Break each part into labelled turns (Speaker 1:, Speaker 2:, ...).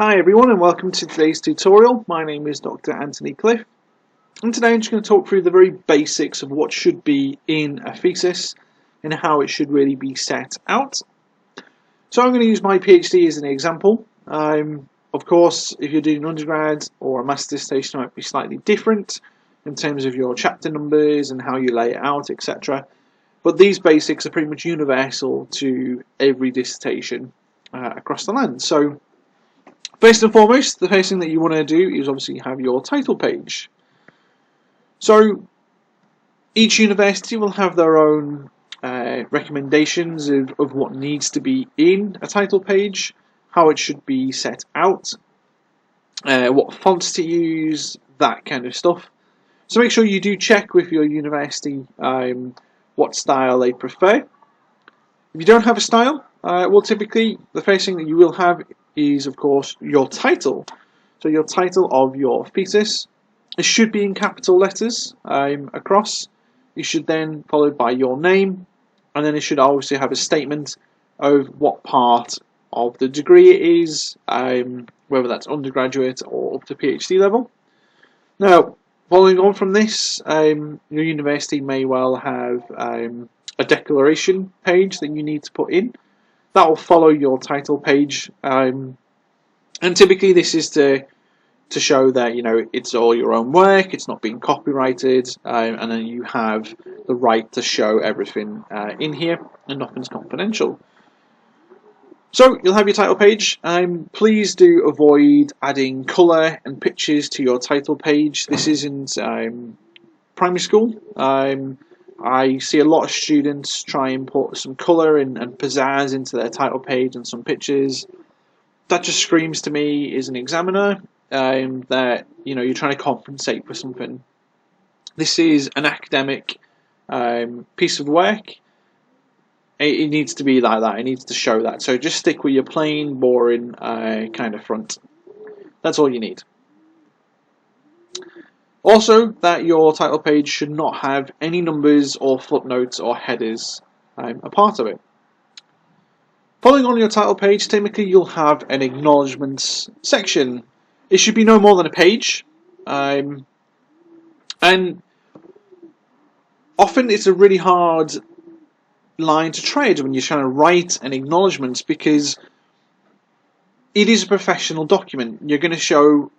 Speaker 1: Hi everyone and welcome to today's tutorial. My name is Dr. Anthony Cliff and today I'm just going to talk through the very basics of what should be in a thesis and how it should really be set out. So I'm going to use my PhD as an example. Of course, if you're doing an undergrad or a master's dissertation, it might be slightly different in terms of your chapter numbers and how you lay it out, etc. But these basics are pretty much universal to every dissertation across the land. So first and foremost, the first thing that you want to do is obviously have your title page. So each university will have their own recommendations of what needs to be in a title page, how it should be set out, what fonts to use, that kind of stuff. So make sure you do check with your university what style they prefer. If you don't have a style, well, typically the first thing that you will have is, of course, your title. So your title of your thesis. It should be in capital letters across. It should then followed by your name, and then it should obviously have a statement of what part of the degree it is, whether that's undergraduate or up to PhD level. Now, following on from this, your university may well have a declaration page that you need to put in. That will follow your title page, and typically this is to show that it's all your own work, it's not being copyrighted, and then you have the right to show everything in here, and nothing's confidential. So you'll have your title page. Please do avoid adding colour and pictures to your title page. This isn't primary school. I see a lot of students try and put some colour and pizzazz into their title page and some pictures. That just screams to me as an examiner that you're trying to compensate for something. This is an academic piece of work. It needs to be like that. It needs to show that. So just stick with your plain, boring kind of front. That's all you need. Also, that your title page should not have any numbers or footnotes or headers a part of it. Following on your title page, typically you'll have an acknowledgements section. It should be no more than a page, and often it's a really hard line to tread when you're trying to write an acknowledgement, because it is a professional document. You're going to show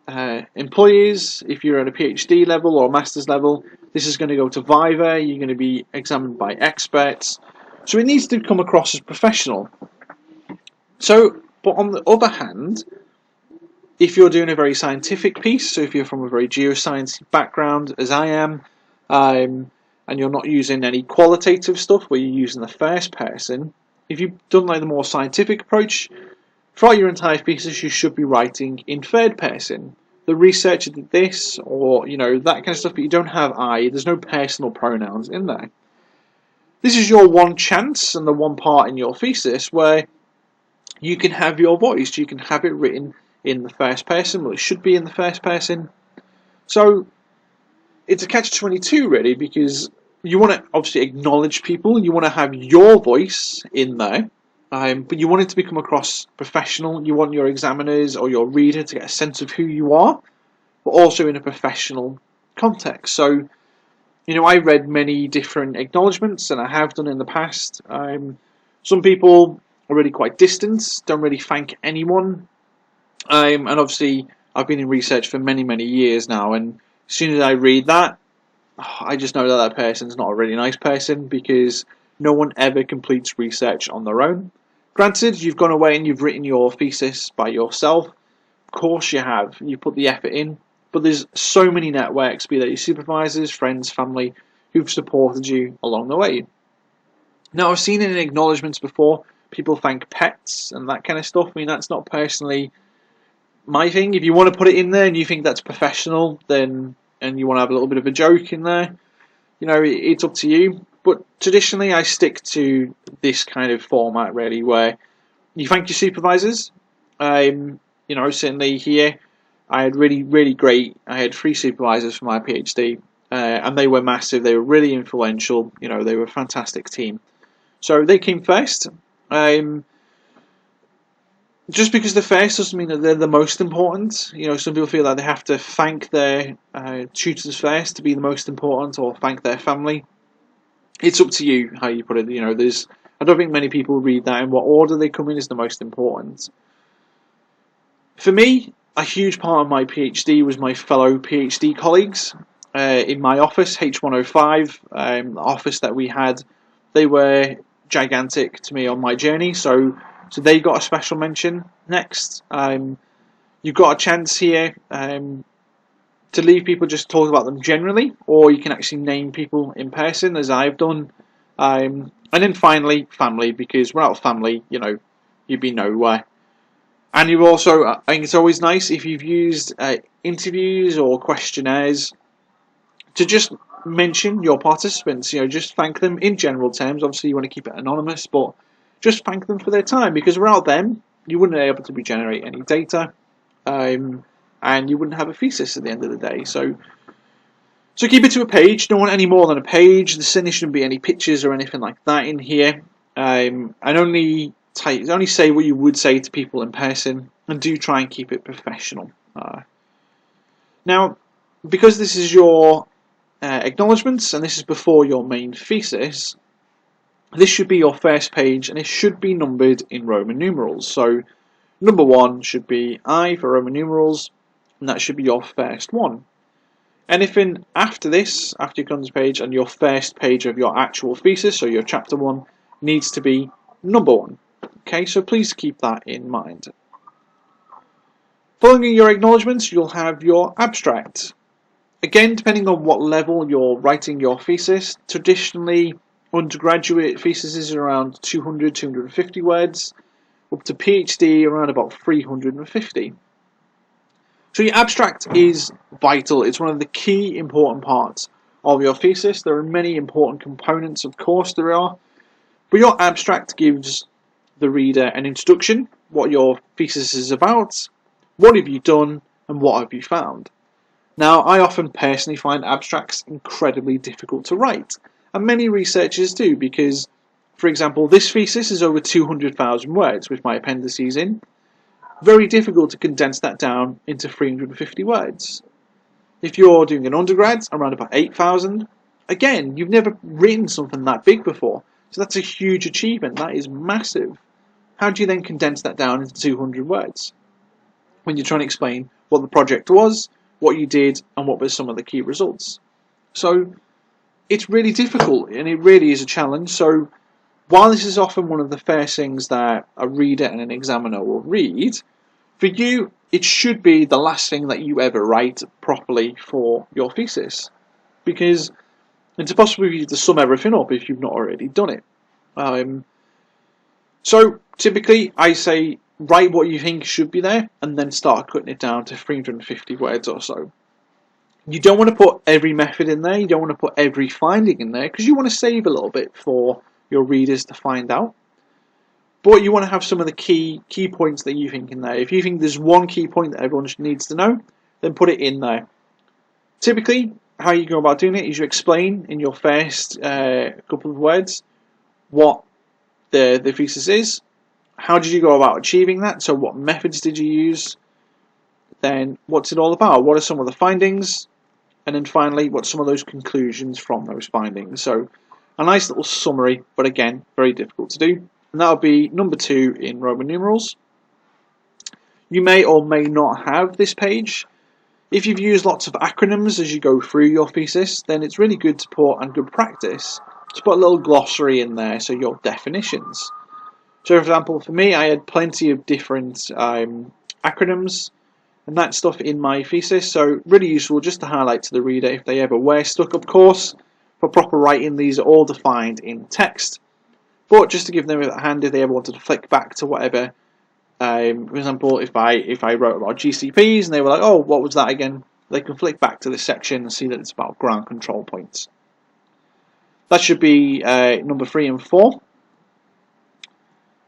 Speaker 1: employees, if you're at a PhD level or a master's level, this is going to go to Viva, you're going to be examined by experts, so it needs to come across as professional. So, but on the other hand, if you're doing a very scientific piece, so if you're from a very geoscience background, as I am, and you're not using any qualitative stuff where you're using the first person, if you've done like the more scientific approach, throughout your entire thesis you should be writing in third person. The researcher did this, or that kind of stuff, but you don't have I, there's no personal pronouns in there. This is your one chance and the one part in your thesis where you can have your voice, you can have it written in the first person, well, it should be in the first person. So it's a catch-22 really, because you want to obviously acknowledge people, you want to have your voice in there, but you want it to become across professional. You want your examiners or your reader to get a sense of who you are, but also in a professional context. So I read many different acknowledgements, and I have done in the past. Some people are really quite distant, don't really thank anyone. And obviously I've been in research for many years now, and as soon as I read that, I just know that person's not a really nice person, because no one ever completes research on their own. Granted, you've gone away and you've written your thesis by yourself. Of course you have. You put the effort in. But there's so many networks, be that your supervisors, friends, family, who've supported you along the way. Now, I've seen in acknowledgements before, people thank pets and that kind of stuff. I mean, that's not personally my thing. If you want to put it in there and you think that's professional, then and you want to have a little bit of a joke in there, it's up to you. But traditionally I stick to this kind of format really, where you thank your supervisors. Certainly here I had really great, I had 3 supervisors for my PhD, and they were massive, they were really influential, they were a fantastic team. So they came first. just because they're first doesn't mean that they're the most important. You know, some people feel like they have to thank their tutors first to be the most important, or thank their family. It's up to you how you put it. You know, I don't think many people read that in what order they come in is the most important. For me, a huge part of my PhD was my fellow PhD colleagues in my office, H105, the office that we had. They were gigantic to me on my journey, so they got a special mention next. You've got a chance here to leave people just talk about them generally, or you can actually name people in person, as I've done. And then finally, family, because without family, you know, you'd be nowhere. And you also, I think it's always nice if you've used interviews or questionnaires to just mention your participants. You know, just thank them in general terms. Obviously, you want to keep it anonymous, but just thank them for their time, because without them, you wouldn't be able to regenerate any data, and you wouldn't have a thesis at the end of the day. So keep it to a page. Don't want any more than a page. There shouldn't be any pictures or anything like that in here. And only say what you would say to people in person, and do try and keep it professional. Now, because this is your acknowledgements, and this is before your main thesis, this should be your first page, and it should be numbered in Roman numerals. So number 1 should be I for Roman numerals, and that should be your first one. Anything after this, after you come to this page, and your first page of your actual thesis, so your chapter 1, needs to be number 1. Okay, so please keep that in mind. Following your acknowledgements, you'll have your abstract. Again, depending on what level you're writing your thesis, traditionally undergraduate theses are around 200, 250 words, up to PhD around about 350. So your abstract is vital. It's one of the key important parts of your thesis. There are many important components, of course there are, but your abstract gives the reader an introduction, what your thesis is about, what have you done, and what have you found. Now, I often personally find abstracts incredibly difficult to write, and many researchers do, because, for example, this thesis is over 200,000 words with my appendices in. Very difficult to condense that down into 350 words. If you're doing an undergrad, around about 8,000, again, you've never written something that big before, so that's a huge achievement. That is massive. How do you then condense that down into 200 words when you're trying to explain what the project was, what you did, and what were some of the key results? So it's really difficult, and it really is a challenge. So while this is often one of the first things that a reader and an examiner will read, for you it should be the last thing that you ever write properly for your thesis, because it's impossible for you to sum everything up if you've not already done it. So typically I say write what you think should be there, and then start cutting it down to 350 words or so. You don't want to put every method in there, you don't want to put every finding in there, because you want to save a little bit for your readers to find out. But you want to have some of the key points that you think in there. If you think there's one key point that everyone needs to know, then put it in there. Typically, how you go about doing it is you explain in your first couple of words what the thesis is. How did you go about achieving that? So what methods did you use? Then what's it all about? What are some of the findings? And then finally, what's some of those conclusions from those findings? So a nice little summary, but again, very difficult to do. And that'll be number 2 in Roman numerals. You may or may not have this page. If you've used lots of acronyms as you go through your thesis, then it's really good to put, and good practice, to put a little glossary in there, so your definitions. So for example, for me, I had plenty of different acronyms and that stuff in my thesis, so really useful just to highlight to the reader if they ever were stuck. Of course, for proper writing, these are all defined in text, but just to give them a hand if they ever wanted to flick back to whatever. For example, if I wrote about GCPs and they were like, oh, what was that again? They can flick back to this section and see that it's about ground control points. That should be number 3 and 4.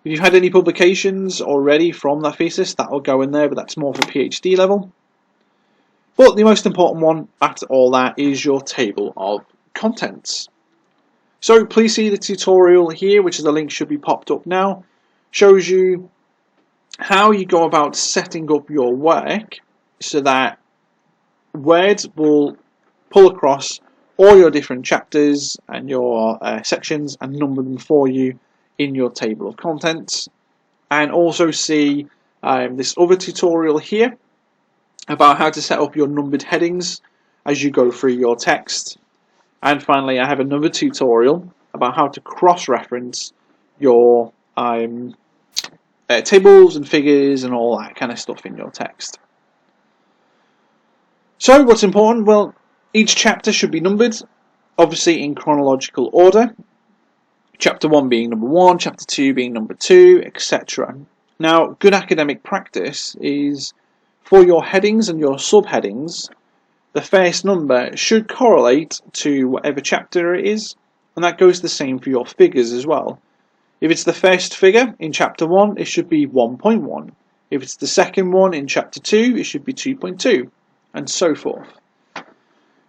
Speaker 1: If you've had any publications already from that thesis, that will go in there, but that's more for PhD level. But the most important one after all that is your table of contents. So please see the tutorial here, which is the link should be popped up now. Shows you how you go about setting up your work so that Word will pull across all your different chapters and your sections and number them for you in your table of contents, and also see this other tutorial here about how to set up your numbered headings as you go through your text. And finally, I have another tutorial about how to cross-reference your tables and figures and all that kind of stuff in your text. So what's important? Well, each chapter should be numbered, obviously in chronological order. Chapter 1 being number 1, Chapter 2 being number 2, etc. Now, good academic practice is for your headings and your subheadings, the first number should correlate to whatever chapter it is, and that goes the same for your figures as well. If it's the first figure in Chapter 1, it should be 1.1. If it's the second one in Chapter 2, it should be 2.2, and so forth.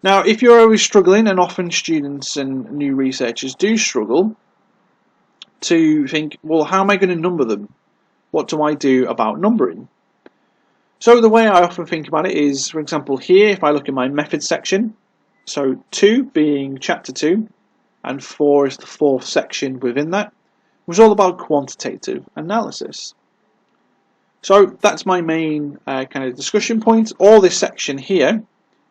Speaker 1: Now, if you're always struggling, and often students and new researchers do struggle, to think, well, how am I going to number them? What do I do about numbering? So the way I often think about it is, for example, here, if I look at my method section, so 2 being Chapter 2, and 4 is the 4th section within that, was all about quantitative analysis. So that's my main kind of discussion point. All this section here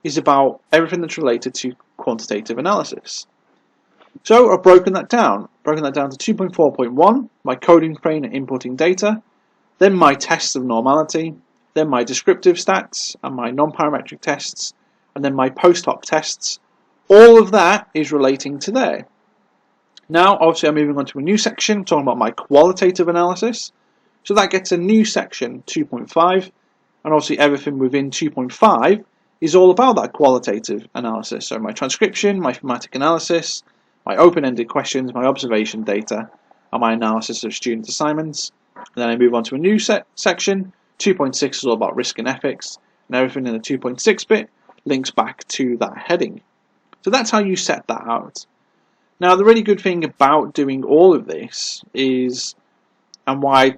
Speaker 1: is about everything that's related to quantitative analysis. So I've broken that down to 2.4.1, my coding frame and inputting data, then my tests of normality, then my descriptive stats and my non-parametric tests, and then my post hoc tests. All of that is relating to there. Now, obviously, I'm moving on to a new section, talking about my qualitative analysis. So that gets a new section, 2.5, and obviously everything within 2.5 is all about that qualitative analysis. So my transcription, my thematic analysis, my open-ended questions, my observation data, and my analysis of student assignments. And then I move on to a new section. 2.6 is all about risk and ethics, and everything in the 2.6 bit links back to that heading. So that's how you set that out. Now, the really good thing about doing all of this is, and why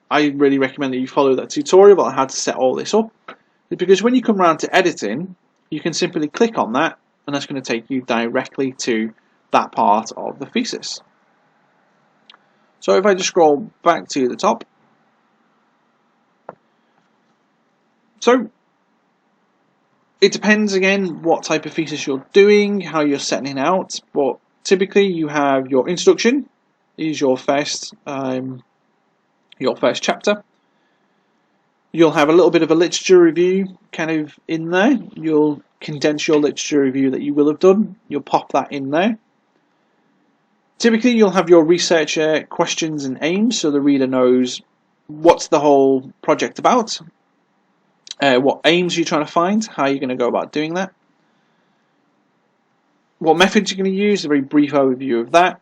Speaker 1: I really recommend that you follow that tutorial about how to set all this up, is because when you come around to editing, you can simply click on that, and that's going to take you directly to that part of the thesis. So if I just scroll back to the top, so it depends again what type of thesis you're doing, how you're setting it out, but typically you have your introduction is your first chapter. You'll have a little bit of a literature review kind of in there. You'll condense your literature review that you will have done. You'll pop that in there. Typically you'll have your researcher questions and aims, so the reader knows what's the whole project about, what aims you're trying to find, how you're going to go about doing that, what methods you're going to use, a very brief overview of that,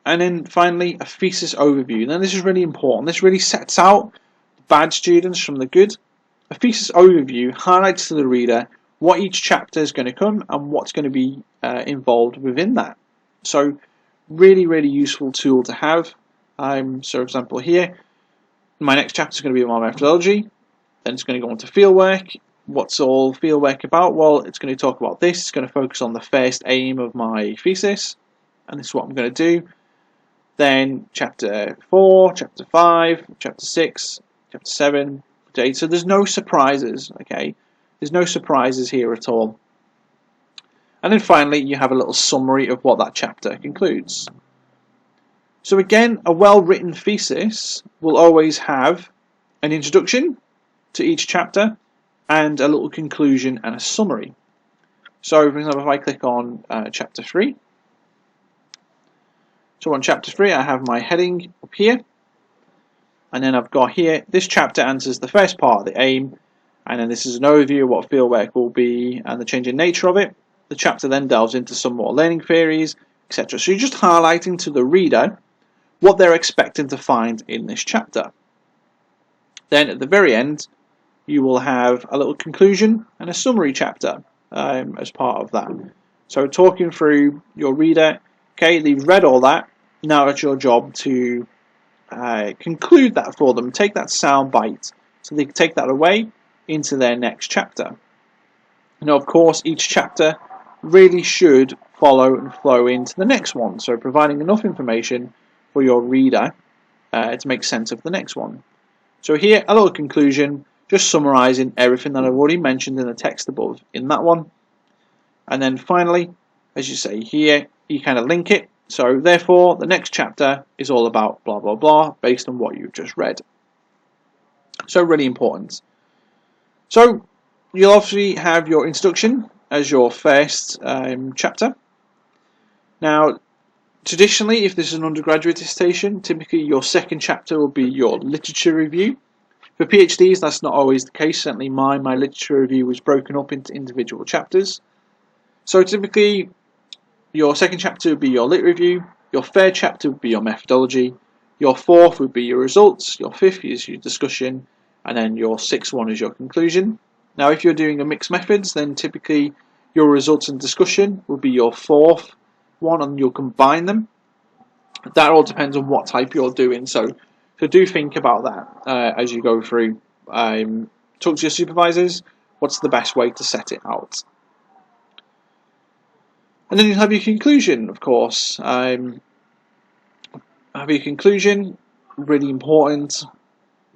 Speaker 1: and then finally a thesis overview. Now this is really important. This really sets out bad students from the good. A thesis overview highlights to the reader what each chapter is going to come and what's going to be involved within that. So really, really useful tool to have. So for example here, my next chapter is going to be my methodology, then it's going to go on to fieldwork. What's all fieldwork about? Well, it's going to talk about this. It's going to focus on the first aim of my thesis, and this is what I'm going to do. Then chapter 4, chapter 5, chapter 6, chapter 7, chapter 8. So there's no surprises, okay? There's no surprises here at all. And then finally, you have a little summary of what that chapter concludes. So again, a well-written thesis will always have an introduction to each chapter and a little conclusion and a summary. So for example, if I click on chapter 3, so on chapter 3 I have my heading up here, and then I've got here, this chapter answers the first part of the aim, and then this is an overview of what fieldwork will be and the changing nature of it. The chapter then delves into some more learning theories, etc. So you're just highlighting to the reader what they're expecting to find in this chapter. Then at the very end, you will have a little conclusion and a summary chapter as part of that. So talking through your reader, okay, they've read all that, now it's your job to conclude that for them, take that sound bite, so they can take that away into their next chapter. Now, of course, each chapter really should follow and flow into the next one, so providing enough information for your reader to make sense of the next one. So here, a little conclusion, just summarising everything that I've already mentioned in the text above in that one. And then finally, as you say here, you kind of link it. So therefore, the next chapter is all about blah, blah, blah, based on what you've just read. So really important. So you'll obviously have your introduction as your first chapter. Now, traditionally, if this is an undergraduate dissertation, typically your second chapter will be your literature review. For PhDs, that's not always the case. Certainly my literature review was broken up into individual chapters. So typically, your second chapter would be your lit review, your third chapter would be your methodology, your fourth would be your results, your fifth is your discussion, and then your sixth one is your conclusion. Now, if you're doing a mixed methods, then typically your results and discussion will be your fourth one, and you'll combine them. That all depends on what type you're doing, so do think about that as you go through. Talk to your supervisors, what's the best way to set it out. And then you'll have your conclusion, of course. Have your conclusion, really important.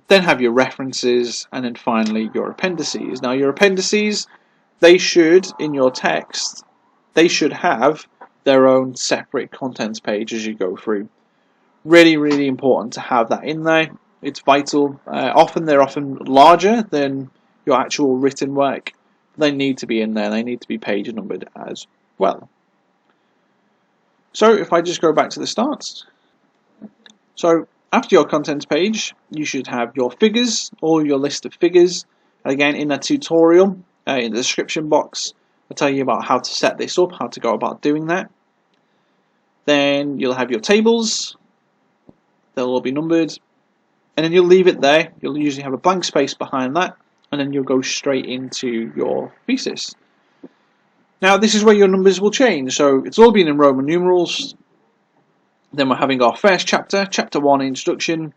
Speaker 1: Then have your references, and then finally your appendices. Now, your appendices, they should, in your text, they should have their own separate contents page as you go through. Really, really important to have that in there. It's vital. They're often larger than your actual written work. They need to be in there. They need to be page numbered as well. So if I just go back to the start. So after your contents page, you should have your figures, or your list of figures. Again, in that tutorial, in the description box, I'll tell you about how to set this up, how to go about doing that. Then you'll have your tables. They'll all be numbered. And then you'll leave it there. You'll usually have a blank space behind that. And then you'll go straight into your thesis. Now, this is where your numbers will change. So it's all been in Roman numerals. Then we're having our first chapter, chapter 1, introduction.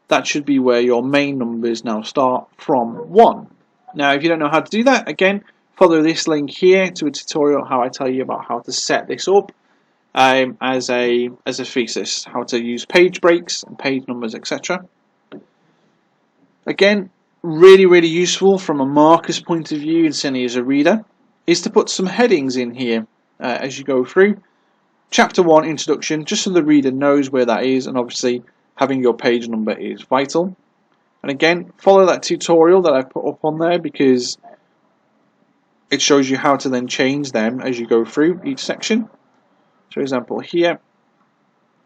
Speaker 1: That should be where your main numbers now start from 1. Now, if you don't know how to do that, again, follow this link here to a tutorial how I tell you about how to set this up as a thesis, how to use page breaks and page numbers, etc. Again, really, really useful from a marker's point of view, and certainly as a reader, is to put some headings in here as you go through. Chapter 1, introduction, just so the reader knows where that is, and obviously having your page number is vital. And again, follow that tutorial that I've put up on there, because it shows you how to then change them as you go through each section. For example, here,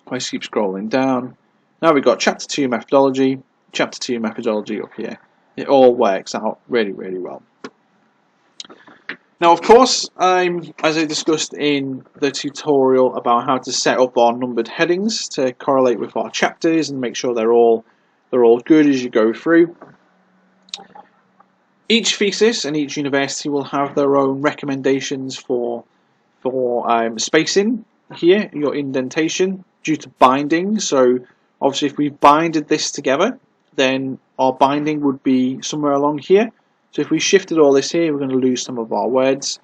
Speaker 1: if I keep scrolling down, now we've got chapter 2 methodology, chapter 2 methodology up here. It all works out really, really well. Now, of course, as I discussed in the tutorial about how to set up our numbered headings to correlate with our chapters and make sure they're all good as you go through. Each thesis and each university will have their own recommendations for spacing here, your indentation, due to binding. So obviously if we binded this together, then our binding would be somewhere along here. So if we shifted all this here, we're going to lose some of our words.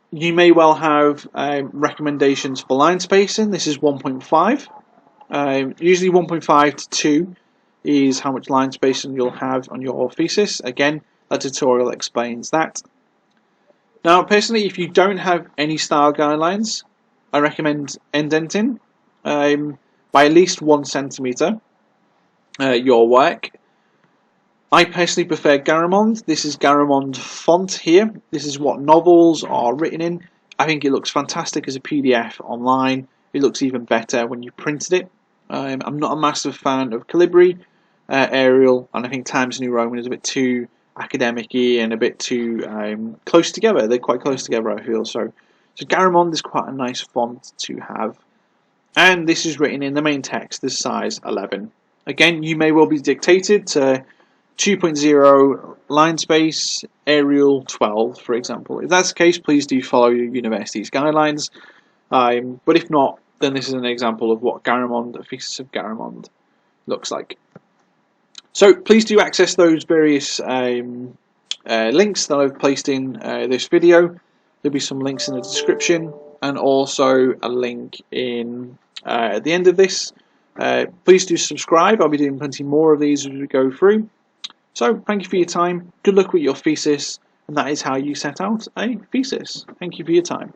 Speaker 1: You may well have recommendations for line spacing. This is 1.5. Usually 1.5 to 2 is how much line spacing you'll have on your thesis. Again, that tutorial explains that. Now, personally, if you don't have any style guidelines, I recommend indenting by at least 1 centimeter your work. I personally prefer Garamond. This is Garamond font here. This is what novels are written in. I think it looks fantastic as a PDF online. It looks even better when you printed it. I'm not a massive fan of Calibri, Arial, and I think Times New Roman is a bit too academic-y and a bit too close together. They're quite close together, I feel. So Garamond is quite a nice font to have. And this is written in the main text, this size 11. Again, you may well be dictated to 2.0 line space, Arial 12, for example. If that's the case, please do follow your university's guidelines. But if not, then this is an example of what Garamond, a thesis of Garamond, looks like. So please do access those various links that I've placed in this video. There'll be some links in the description and also a link in at the end of this. Please do subscribe. I'll be doing plenty more of these as we go through. So thank you for your time. Good luck with your thesis, and that is how you set out a thesis. Thank you for your time.